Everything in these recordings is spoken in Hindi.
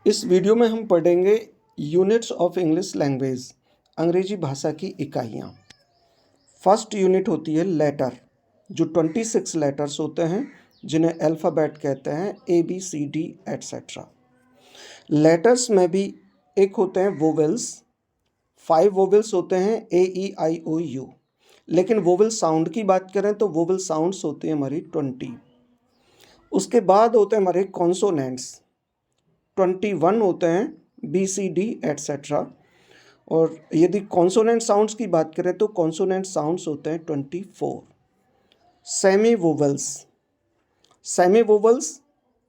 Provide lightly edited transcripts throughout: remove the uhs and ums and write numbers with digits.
इस वीडियो में हम पढ़ेंगे यूनिट्स ऑफ इंग्लिश लैंग्वेज, अंग्रेजी भाषा की इकाइयाँ। फर्स्ट यूनिट होती है लेटर, जो 26 लेटर्स होते हैं जिन्हें अल्फ़ाबेट कहते हैं, ABCD एट्सेट्रा। लेटर्स में भी एक होते हैं वोवेल्स, 5 वोवेल्स होते हैं AEIOU। लेकिन वोवेल साउंड की बात करें तो वोवेल साउंड्स होती हैं हमारी 20। उसके बाद होते हैं हमारे कॉन्सोनेंट्स, 21 होते हैं BCD एट्सेट्रा। और यदि कॉन्सोनेंट साउंड्स की बात करें तो कॉन्सोनेंट साउंड्स होते हैं 24। Semi vowels, semi vowels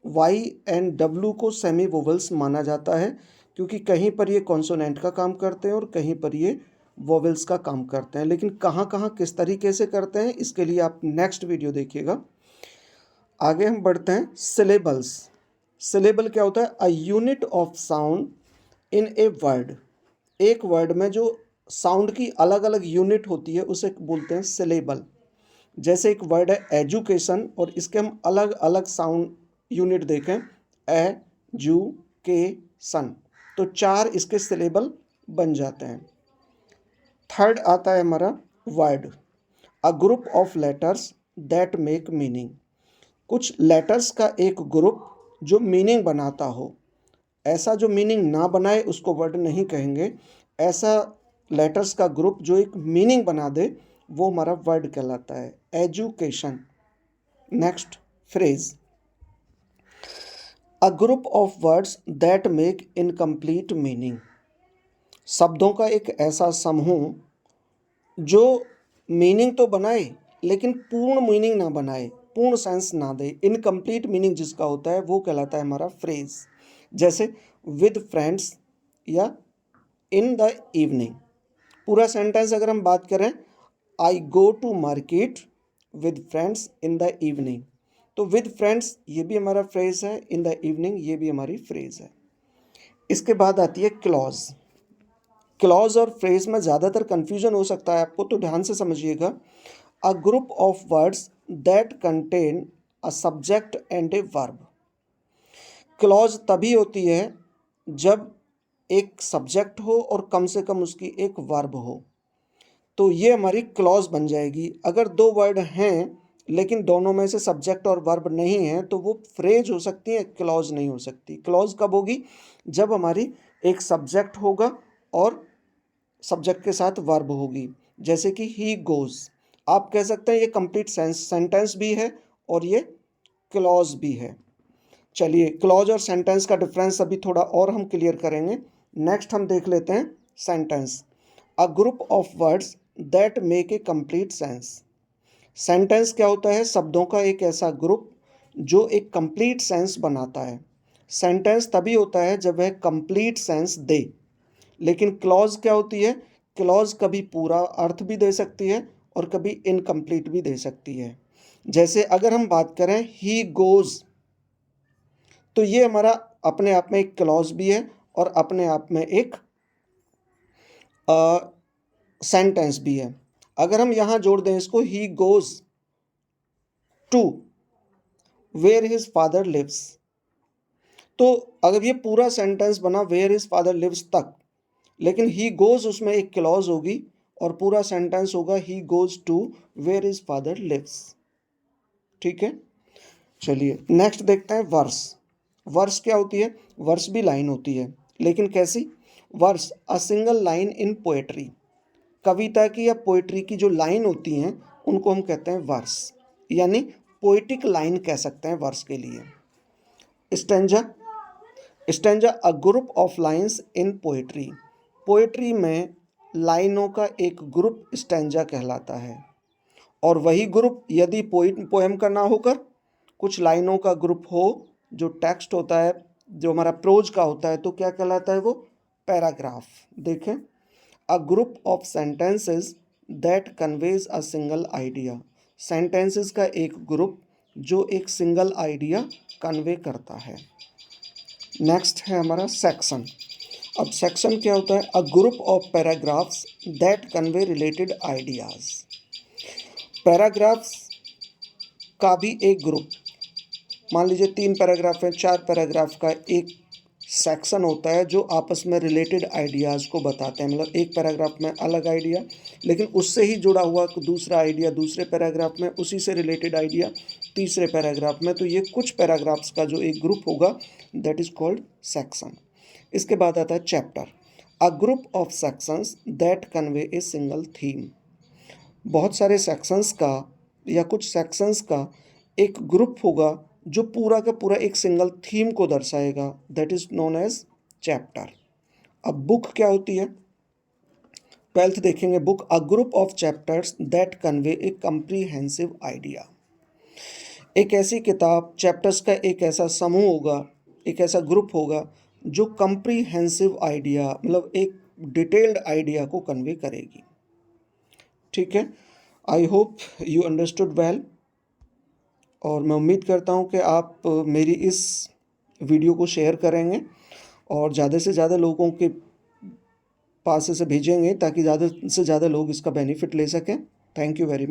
Y and W को सेमी वोवेल्स माना जाता है, क्योंकि कहीं पर ये कॉन्सोनेंट का काम करते हैं और कहीं पर ये वोवेल्स का काम करते हैं। लेकिन कहाँ कहाँ किस तरीके से करते हैं, इसके लिए आप नेक्स्ट वीडियो देखिएगा। आगे हम बढ़ते हैं सिलेबल्स। सिलेबल क्या होता है? A unit of sound in a word. एक वर्ड में जो साउंड की अलग अलग यूनिट होती है उसे बोलते हैं सिलेबल। जैसे एक वर्ड है एजुकेशन, और इसके हम अलग अलग साउंड यूनिट देखें, ए जू के सन, तो 4 इसके सिलेबल बन जाते हैं। थर्ड आता है हमारा word, a group of letters that make meaning. कुछ लेटर्स का एक ग्रुप जो मीनिंग बनाता हो। ऐसा जो मीनिंग ना बनाए उसको वर्ड नहीं कहेंगे। ऐसा लेटर्स का ग्रुप जो एक मीनिंग बना दे वो हमारा वर्ड कहलाता है। Education. Next phrase, a group of words that make incomplete meaning. शब्दों का एक ऐसा समूह जो मीनिंग तो बनाए लेकिन पूर्ण मीनिंग ना बनाए, पूर्ण सेंस ना दे। इनकम्प्लीट मीनिंग जिसका होता है वो कहलाता है हमारा फ्रेज। जैसे विद फ्रेंड्स या इन द इवनिंग। पूरा सेंटेंस अगर हम बात करें, I go to market with friends in the evening, तो विद फ्रेंड्स ये भी हमारा फ्रेज है, इन द इवनिंग ये भी हमारी फ्रेज है। इसके बाद आती है क्लॉज। क्लॉज और फ्रेज में ज़्यादातर कन्फ्यूजन हो सकता है आपको, तो ध्यान से समझिएगा। अ group of words that contain a subject and a verb. Clause तभी होती है जब एक सब्जेक्ट हो और कम से कम उसकी एक वर्ब हो, तो ये हमारी क्लॉज बन जाएगी। अगर 2 वर्ड हैं लेकिन दोनों में से सब्जेक्ट और वर्ब नहीं है तो वो फ्रेज हो सकती है, क्लॉज नहीं हो सकती। क्लॉज कब होगी? जब हमारी एक सब्जेक्ट होगा और सब्जेक्ट के साथ वर्ब होगी। जैसे कि ही गोज, आप कह सकते हैं ये कंप्लीट सेंटेंस भी है और ये क्लॉज भी है। चलिए, क्लॉज और सेंटेंस का डिफरेंस अभी थोड़ा और हम क्लियर करेंगे। नेक्स्ट हम देख लेते हैं sentence, a group of words that make a complete sense. Sentence क्या होता है? शब्दों का एक ऐसा ग्रुप जो एक कंप्लीट सेंस बनाता है। सेंटेंस तभी होता है जब वह कंप्लीट सेंस दे। लेकिन क्लॉज क्या होती है? क्लॉज कभी पूरा अर्थ भी दे सकती है और कभी इनकम्प्लीट भी दे सकती है। जैसे अगर हम बात करें ही गोज, तो ये हमारा अपने आप में एक क्लॉज भी है और अपने आप में एक सेंटेंस भी है। अगर हम यहाँ जोड़ दें इसको, he goes to where his father lives, तो अगर ये पूरा सेंटेंस बना वेयर हिज फादर लिव्स तक, लेकिन ही गोज उसमें एक क्लॉज होगी और पूरा सेंटेंस होगा he goes to where his father lives. ठीक है, चलिए नेक्स्ट देखते हैं वर्स। वर्स क्या होती है? वर्स भी लाइन होती है, लेकिन कैसी? Verse, a single line in poetry. कविता की या पोएट्री की जो लाइन होती हैं उनको हम कहते हैं वर्स, यानी पोएटिक लाइन कह सकते हैं वर्स के लिए। Stanza, stanza a group of lines in poetry. Poetry में लाइनों का एक ग्रुप स्टेंजा कहलाता है। और वही ग्रुप यदि पोएम का ना होकर कुछ लाइनों का ग्रुप हो जो टेक्स्ट होता है, जो हमारा प्रोज का होता है, तो क्या कहलाता है वो? पैराग्राफ। देखें, अ group of sentences that conveys a single idea. Sentences का एक ग्रुप जो एक सिंगल आइडिया कन्वे करता है। नेक्स्ट है हमारा सेक्शन। अब सेक्शन क्या होता है? अ group of paragraphs that convey related ideas. Paragraphs का भी एक ग्रुप, मान लीजिए 3 पैराग्राफ है, 4 पैराग्राफ का एक सेक्शन होता है जो आपस में रिलेटेड आइडियाज़ को बताते हैं, मतलब एक पैराग्राफ में अलग आइडिया, लेकिन उससे ही जुड़ा हुआ दूसरा आइडिया दूसरे पैराग्राफ में, उसी से रिलेटेड आइडिया तीसरे पैराग्राफ में। तो ये कुछ पैराग्राफ्स का जो एक ग्रुप होगा दैट इज़ कॉल्ड सेक्शन। इसके बाद आता है chapter, a group of sections that convey a single theme. बहुत सारे सेक्शंस का या कुछ सेक्शंस का एक ग्रुप होगा जो पूरा का पूरा एक सिंगल थीम को दर्शाएगा, that is known as chapter. अब बुक क्या होती है, 12th देखेंगे। Book, a group of chapters that convey a comprehensive idea. एक ऐसी किताब, चैप्टर्स का एक ऐसा समूह होगा, एक ऐसा ग्रुप होगा जो कम्प्रीहेंसिव आइडिया मतलब एक डिटेल्ड आइडिया को कन्वे करेगी। ठीक है, I hope you understood well, और मैं उम्मीद करता हूँ कि आप मेरी इस वीडियो को शेयर करेंगे और ज़्यादा से ज़्यादा लोगों के पास इसे भेजेंगे ताकि ज़्यादा से ज़्यादा लोग इसका बेनिफिट ले सकें। Thank you very much.